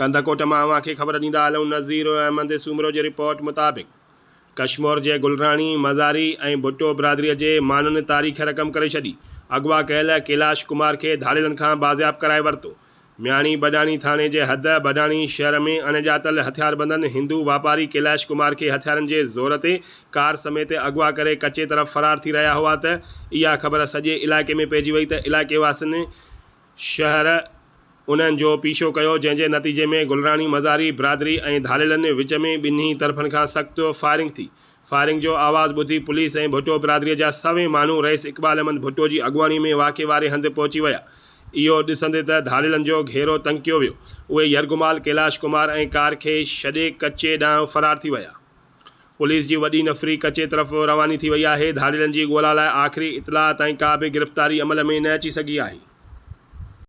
कंदकोट मां अवां खे ख़बर ॾींदा हलूं। नज़ीर अहमद सूमरो जी रिपोर्ट मुताबिक़ कश्मीर जे गुलरानी मज़ारी ऐं भुट्टो बिरादरीअ जे माण्हुनि तारीख़ रक़म करे छॾी। अगवा कयल कैलाश कुमार खे धाड़ेलनि खां बाज़ियाब कराए वरितो। म्याणी बडाणी थाणे जे हद बडाणी शहर में अणॼातल हथियारबंदनि हिंदू वापारी कैलाश कुमार के हथियारनि जे ज़ोर ते कार समेत अगवा करे कचे तरफ़ फरार थी रहिया हुआ त इहा ख़बर सॼे इलाइक़े में पइजी वई त इलाइक़े वासियुनि शहर उन्हनि जो पीछो कयो, जंहिंजे नतीजे में गुलरानी मज़ारी बिरादरी ऐं धाड़ेलनि विच में ॿिन्ही तरफ़नि खां सख़्तु फायरिंग थी। फायरिंग जो आवाज़ ॿुधी पुलिस ऐं भुट्टो बिरादरीअ जा सभई माण्हू रईस इक़बाल अहमद भुट्टो जी अॻुवाणी में वाक़े वारे हंधि पहुची विया। इहो ॾिसंदे त धाड़ेलनि जो घेरो तंग कयो वियो। उहे यरगुमाल कैलाश कुमार ऐं कार खे छॾे कचे ॾांहुं फरार थी विया। पुलिस जी वॾी नफ़री कचे तरफ़ रवानी थी वई आहे। धाड़ेलनि जी ॻोल्हा लाइ आख़िरी इतलाह ताईं का बि गिरफ़्तारी अमल में न अची सघी आहे।